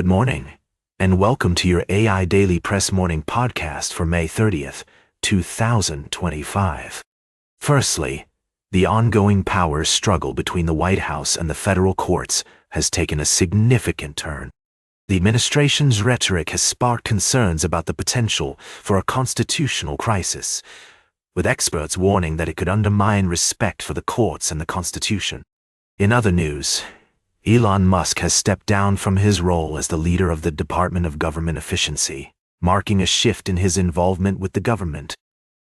Good morning, and welcome to your AI Daily Press Morning Podcast for May 30th, 2025. Firstly, the ongoing power struggle between the White House and the federal courts has taken a significant turn. The administration's rhetoric has sparked concerns about the potential for a constitutional crisis, with experts warning that it could undermine respect for the courts and the Constitution. In other news, Elon Musk has stepped down from his role as the leader of the Department of Government Efficiency, marking a shift in his involvement with the government.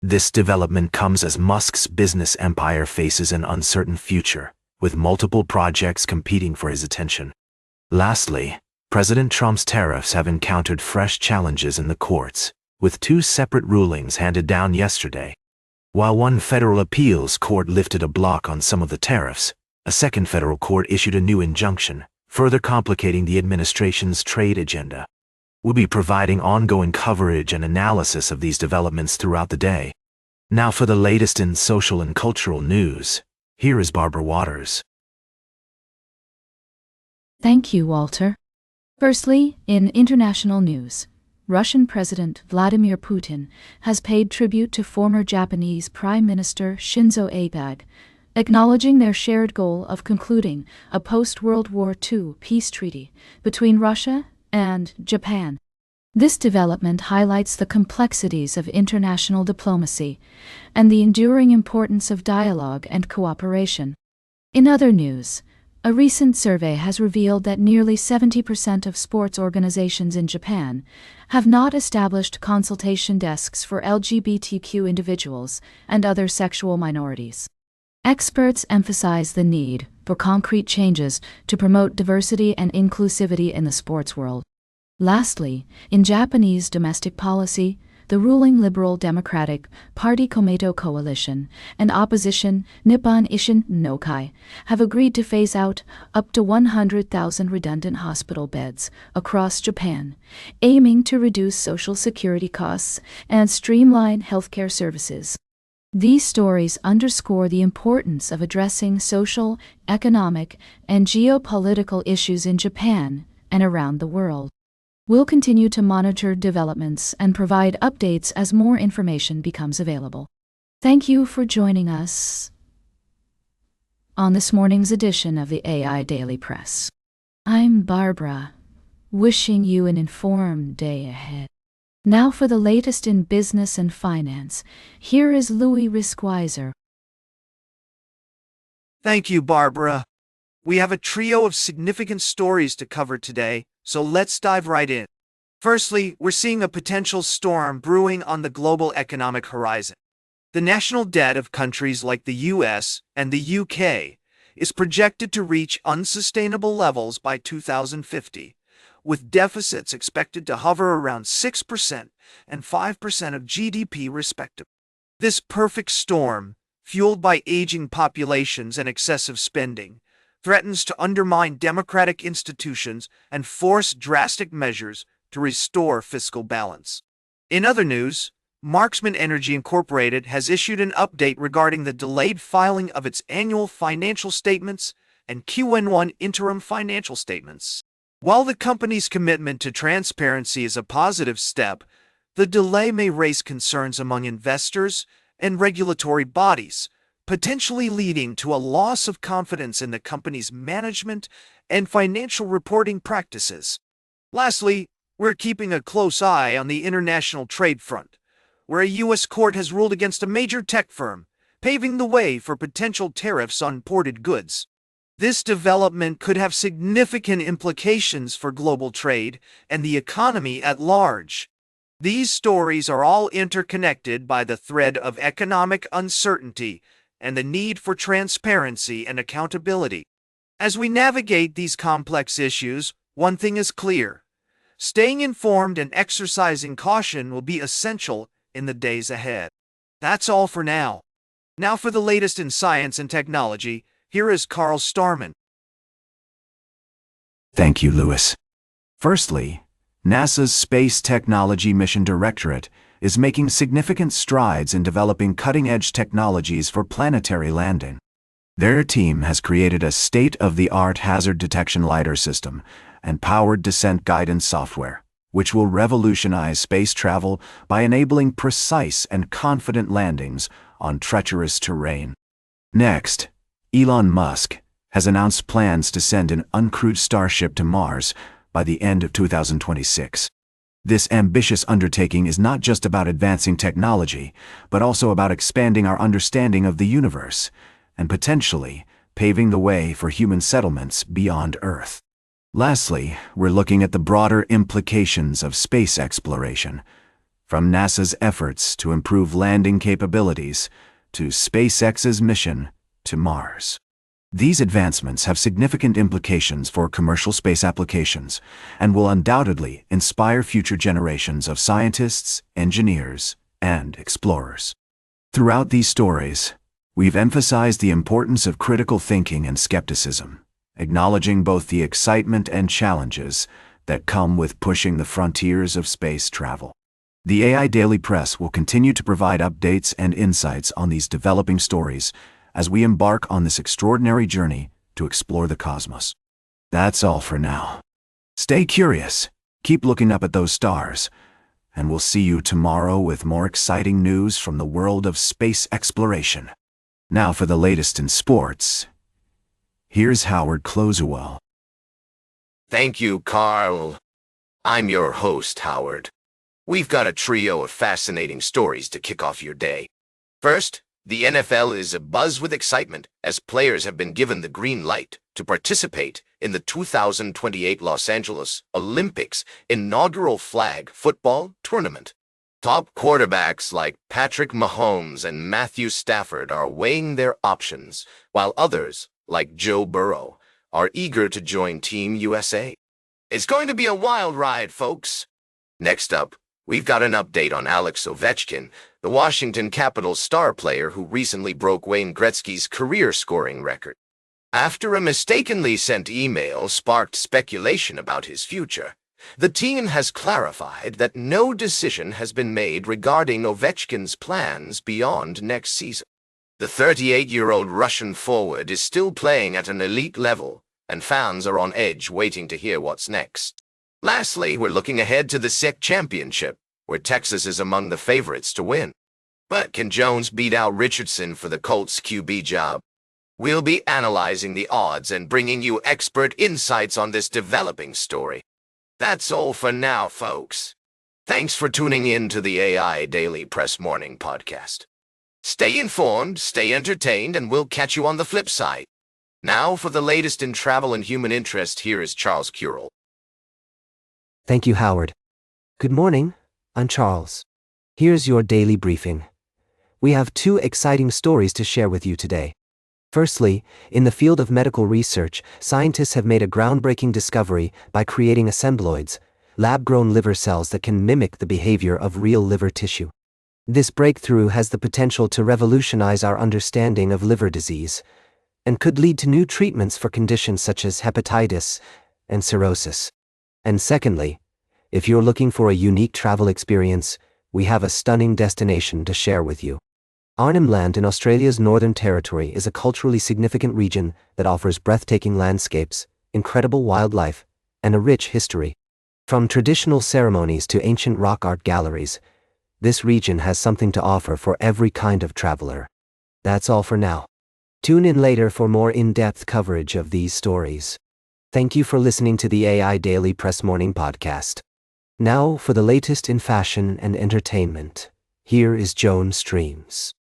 This development comes as Musk's business empire faces an uncertain future, with multiple projects competing for his attention. Lastly, President Trump's tariffs have encountered fresh challenges in the courts, with two separate rulings handed down yesterday. While one federal appeals court lifted a block on some of the tariffs, a second federal court issued a new injunction, further complicating the administration's trade agenda. We'll be providing ongoing coverage and analysis of these developments throughout the day. Now for the latest in social and cultural news, here is Barbara Waters. Thank you, Walter. Firstly, in international news, Russian President Vladimir Putin has paid tribute to former Japanese Prime Minister Shinzo Abe, acknowledging their shared goal of concluding a post-World War II peace treaty between Russia and Japan. This development highlights the complexities of international diplomacy and the enduring importance of dialogue and cooperation. In other news, a recent survey has revealed that nearly 70% of sports organizations in Japan have not established consultation desks for LGBTQ individuals and other sexual minorities. Experts emphasize the need for concrete changes to promote diversity and inclusivity in the sports world. Lastly, in Japanese domestic policy, the ruling Liberal Democratic Party Komeito Coalition and opposition Nippon Ishin no Kai have agreed to phase out up to 100,000 redundant hospital beds across Japan, aiming to reduce social security costs and streamline healthcare services. These stories underscore the importance of addressing social, economic, and geopolitical issues in Japan and around the world. We'll continue to monitor developments and provide updates as more information becomes available. Thank you for joining us on this morning's edition of the AI Daily Press. I'm Barbara, wishing you an informed day ahead. Now for the latest in business and finance, here is Louis Riskweiser. Thank you, Barbara. We have a trio of significant stories to cover today, so let's dive right in. Firstly, we're seeing a potential storm brewing on the global economic horizon. The national debt of countries like the US and the UK is projected to reach unsustainable levels by 2050. With deficits expected to hover around 6% and 5% of GDP respectively. This perfect storm, fueled by aging populations and excessive spending, threatens to undermine democratic institutions and force drastic measures to restore fiscal balance. In other news, Marksman Energy Incorporated has issued an update regarding the delayed filing of its annual financial statements and Q1 interim financial statements. While the company's commitment to transparency is a positive step, the delay may raise concerns among investors and regulatory bodies, potentially leading to a loss of confidence in the company's management and financial reporting practices. Lastly, we're keeping a close eye on the international trade front, where a U.S. court has ruled against a major tech firm, paving the way for potential tariffs on imported goods. This development could have significant implications for global trade and the economy at large. These stories are all interconnected by the thread of economic uncertainty and the need for transparency and accountability. As we navigate these complex issues, one thing is clear. Staying informed and exercising caution will be essential in the days ahead. That's all for now. Now for the latest in science and technology, here is Carl Starman. Thank you, Louis. Firstly, NASA's Space Technology Mission Directorate is making significant strides in developing cutting-edge technologies for planetary landing. Their team has created a state-of-the-art hazard detection lidar system and powered descent guidance software, which will revolutionize space travel by enabling precise and confident landings on treacherous terrain. Next, Elon Musk has announced plans to send an uncrewed starship to Mars by the end of 2026. This ambitious undertaking is not just about advancing technology, but also about expanding our understanding of the universe and potentially paving the way for human settlements beyond Earth. Lastly, we're looking at the broader implications of space exploration, from NASA's efforts to improve landing capabilities to SpaceX's mission to Mars. These advancements have significant implications for commercial space applications and will undoubtedly inspire future generations of scientists, engineers, and explorers. Throughout these stories, we've emphasized the importance of critical thinking and skepticism, acknowledging both the excitement and challenges that come with pushing the frontiers of space travel. The AI Daily Press will continue to provide updates and insights on these developing stories as we embark on this extraordinary journey to explore the cosmos. That's all for now. Stay curious, keep looking up at those stars, and we'll see you tomorrow with more exciting news from the world of space exploration. Now for the latest in sports, here's Howard Closewell. Thank you, Carl. I'm your host, Howard. We've got a trio of fascinating stories to kick off your day. First, the NFL is abuzz with excitement as players have been given the green light to participate in the 2028 Los Angeles Olympics inaugural flag football tournament. Top quarterbacks like Patrick Mahomes and Matthew Stafford are weighing their options, while others, like Joe Burrow, are eager to join Team USA. It's going to be a wild ride, folks. Next up, we've got an update on Alex Ovechkin, the Washington Capitals star player who recently broke Wayne Gretzky's career scoring record. After a mistakenly sent email sparked speculation about his future, the team has clarified that no decision has been made regarding Ovechkin's plans beyond next season. The 38-year-old Russian forward is still playing at an elite level, and fans are on edge waiting to hear what's next. Lastly, we're looking ahead to the SEC Championship, where Texas is among the favorites to win. But can Jones beat out Richardson for the Colts QB job? We'll be analyzing the odds and bringing you expert insights on this developing story. That's all for now, folks. Thanks for tuning in to the AI Daily Press Morning Podcast. Stay informed, stay entertained, and we'll catch you on the flip side. Now for the latest in travel and human interest, here is Charles Curel. Thank you, Howard. Good morning, I'm Charles. Here's your daily briefing. We have two exciting stories to share with you today. Firstly, in the field of medical research, scientists have made a groundbreaking discovery by creating assembloids, lab-grown liver cells that can mimic the behavior of real liver tissue. This breakthrough has the potential to revolutionize our understanding of liver disease, and could lead to new treatments for conditions such as hepatitis and cirrhosis. And secondly, if you're looking for a unique travel experience, we have a stunning destination to share with you. Arnhem Land in Australia's Northern Territory is a culturally significant region that offers breathtaking landscapes, incredible wildlife, and a rich history. From traditional ceremonies to ancient rock art galleries, this region has something to offer for every kind of traveler. That's all for now. Tune in later for more in-depth coverage of these stories. Thank you for listening to the AI Daily Press Morning Podcast. Now for the latest in fashion and entertainment. Here is Joan Streams.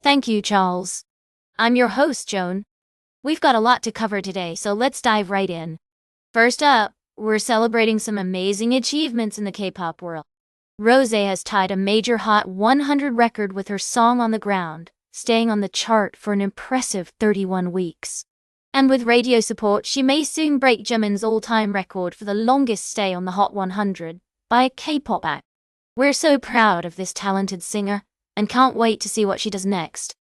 Thank you, Charles. I'm your host, Joan. We've got a lot to cover today, so let's dive right in. First up, we're celebrating some amazing achievements in the K-pop world. Rosé has tied a major Hot 100 record with her song On the Ground, staying on the chart for an impressive 31 weeks. And with radio support, she may soon break Jimin's all-time record for the longest stay on the Hot 100 by a K-pop act. We're so proud of this talented singer, and can't wait to see what she does next.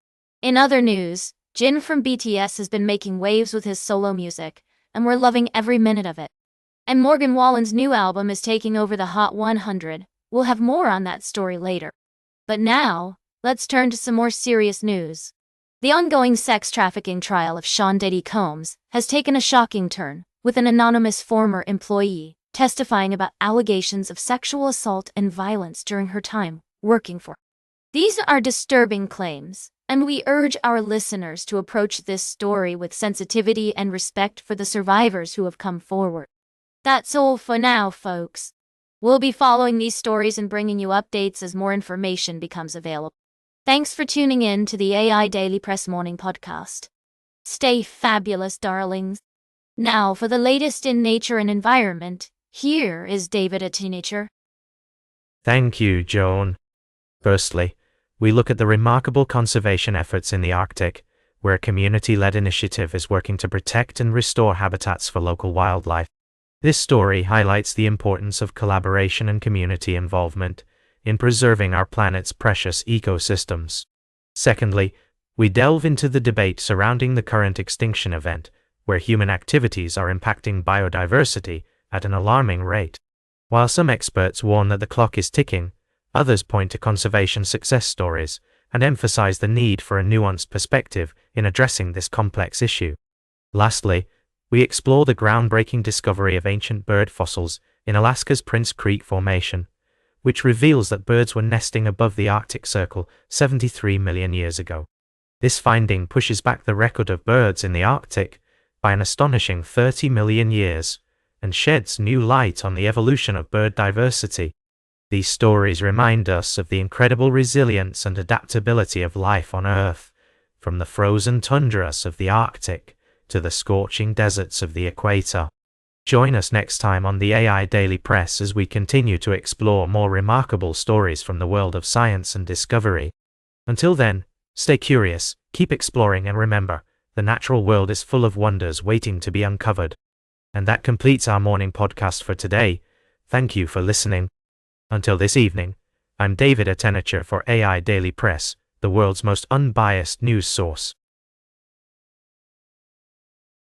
In other news, Jin from BTS has been making waves with his solo music, and we're loving every minute of it. And Morgan Wallen's new album is taking over the Hot 100. We'll have more on that story later. But now, let's turn to some more serious news. The ongoing sex trafficking trial of Sean Diddy Combs has taken a shocking turn, with an anonymous former employee testifying about allegations of sexual assault and violence during her time working for. These are disturbing claims, and we urge our listeners to approach this story with sensitivity and respect for the survivors who have come forward. That's all for now, folks. We'll be following these stories and bringing you updates as more information becomes available. Thanks for tuning in to the AI Daily Press Morning Podcast. Stay fabulous, darlings. Now, for the latest in nature and environment, here is David at Nature. Thank you, Joan. Firstly, we look at the remarkable conservation efforts in the Arctic, where a community-led initiative is working to protect and restore habitats for local wildlife. This story highlights the importance of collaboration and community involvement in preserving our planet's precious ecosystems. Secondly, we delve into the debate surrounding the current extinction event, where human activities are impacting biodiversity at an alarming rate. While some experts warn that the clock is ticking, others point to conservation success stories and emphasize the need for a nuanced perspective in addressing this complex issue. Lastly, we explore the groundbreaking discovery of ancient bird fossils in Alaska's Prince Creek Formation, which reveals that birds were nesting above the Arctic Circle 73 million years ago. This finding pushes back the record of birds in the Arctic by an astonishing 30 million years and sheds new light on the evolution of bird diversity. These stories remind us of the incredible resilience and adaptability of life on Earth, from the frozen tundras of the Arctic to the scorching deserts of the equator. Join us next time on the AI Daily Press as we continue to explore more remarkable stories from the world of science and discovery. Until then, stay curious, keep exploring, and remember, the natural world is full of wonders waiting to be uncovered. And that completes our morning podcast for today. Thank you for listening. Until this evening, I'm David Attenacher for AI Daily Press, the world's most unbiased news source.